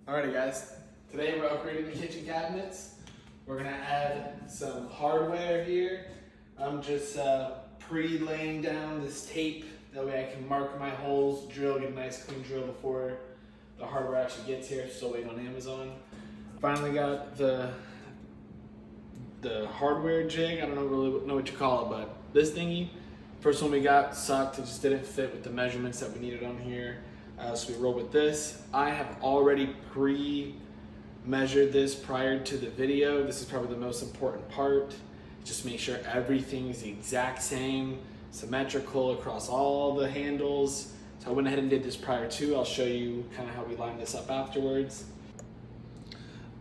Alrighty guys, today we're upgrading the kitchen cabinets. We're gonna add some hardware here. I'm just pre-laying down this tape, that way I can mark my holes, drill, get a nice clean drill before the hardware actually gets here. Still waiting on Amazon. Finally got the hardware jig, I don't really know what you call it, but this thingy, first one we got sucked, it just didn't fit with the measurements that we needed on here. So we rolled with this. I have already pre-measured this prior to the video. This is probably the most important part. Just make sure everything is the exact same, symmetrical across all the handles. So I went ahead and did this prior to. I'll show you kind of how we line this up afterwards.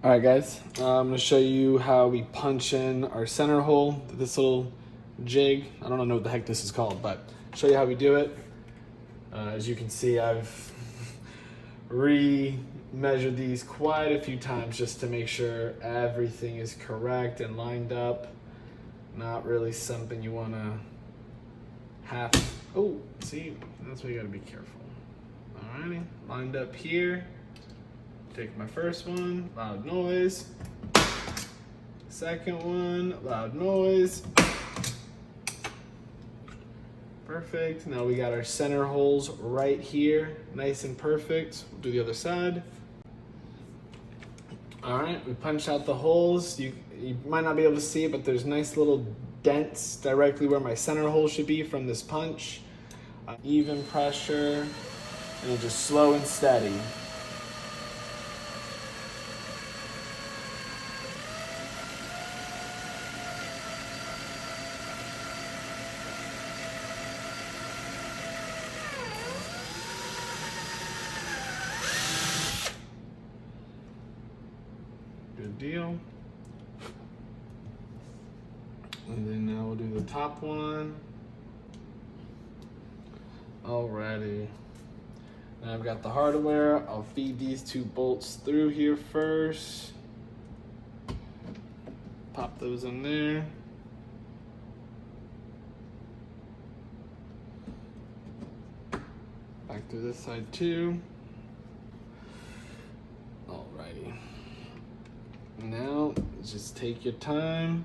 All right guys, I'm gonna show you how we punch in our center hole, this little jig. I don't know what the heck this is called, but I'll show you how we do it. As you can see, I've re-measured these quite a few times just to make sure everything is correct and lined up. Not really something you wanna have. Oh, see, that's why you gotta be careful. Alrighty, lined up here. Take my first one, loud noise. Second one, loud noise. Perfect. Now we got our center holes right here, nice and perfect. We'll do the other side. All right, we punched out the holes. You might not be able to see it, but there's nice little dents directly where my center hole should be from this punch. Even pressure, and just slow and steady. Good deal. And then now we'll do the top one. Alrighty. Now I've got the hardware. I'll feed these two bolts through here first. Pop those in there. Back to this side too. Alrighty. Now, just take your time.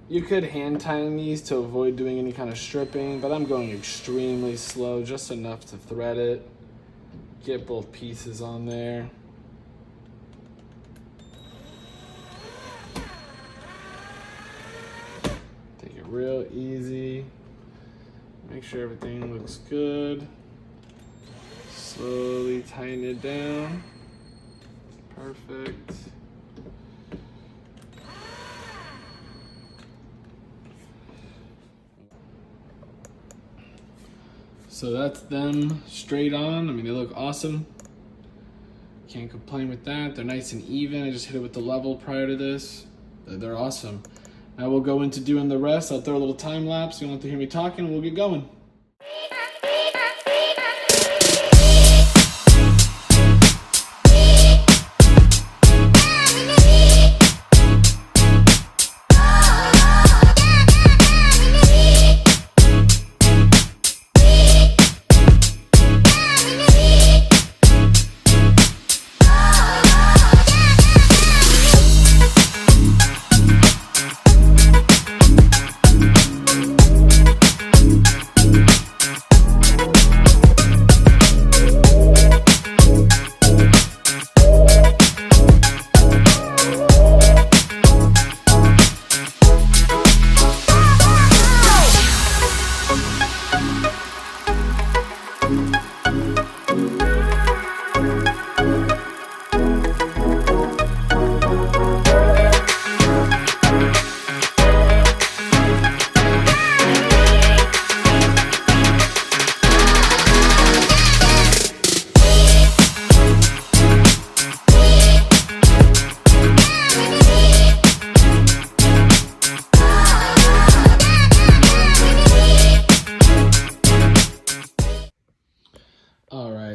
You could hand time these to avoid doing any kind of stripping, but I'm going extremely slow, just enough to thread it. Get both pieces on there. Take it real easy. Make sure everything looks good. Slowly tighten it down. Perfect. So that's them straight on. I mean, they look awesome. Can't complain with that. They're nice and even. I just hit it with the level prior to this. They're awesome. Now we'll go into doing the rest. I'll throw a little time lapse. You don't have to hear me talking. We'll get going.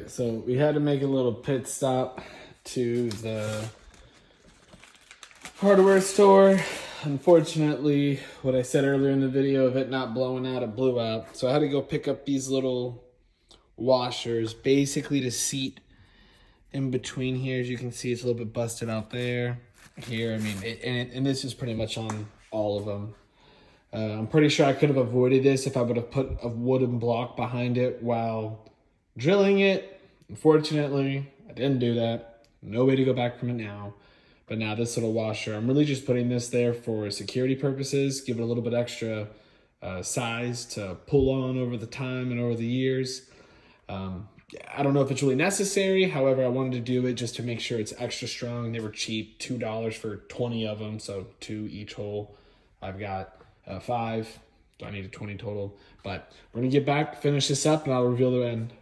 So we had to make a little pit stop to the hardware store. Unfortunately, what I said earlier in the video of it not blowing out, it blew out. So I had to go pick up these little washers, basically to seat in between here, as you can see, it's a little bit busted out there. Here, I mean, and this is pretty much on all of them. I'm pretty sure I could have avoided this if I would have put a wooden block behind it while drilling it. Unfortunately, I didn't do that. No way to go back from it now. But now this little washer, I'm really just putting this there for security purposes, give it a little bit extra size to pull on over the time and over the years. I don't know if it's really necessary. However, I wanted to do it just to make sure it's extra strong. They were cheap, $2 for 20 of them, so 2 each hole. I've got 5, so I needed 20 total. But we're gonna get back, finish this up, and I'll reveal the end.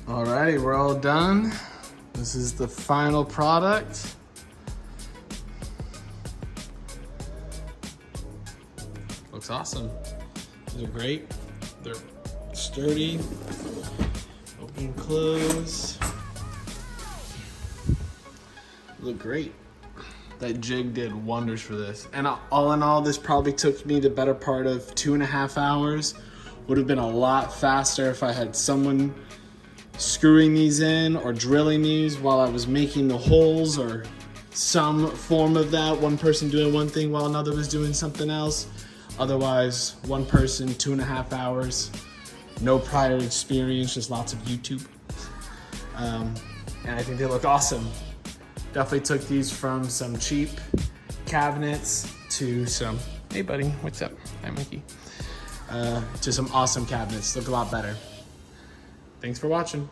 Alrighty, we're all done. This is the final product. Looks awesome. These are great. They're sturdy. Open and close. Look great. That jig did wonders for this. And all in all, this probably took me the better part of 2.5 hours. Would have been a lot faster if I had someone screwing these in or drilling these while I was making the holes, or some form of that. One person doing one thing while another was doing something else. Otherwise, one person, 2.5 hours, no prior experience, just lots of YouTube. And I think they look awesome. Definitely took these from some cheap cabinets to some, hey buddy, what's up? Hi Mikey. To some awesome cabinets, look a lot better. Thanks for watching.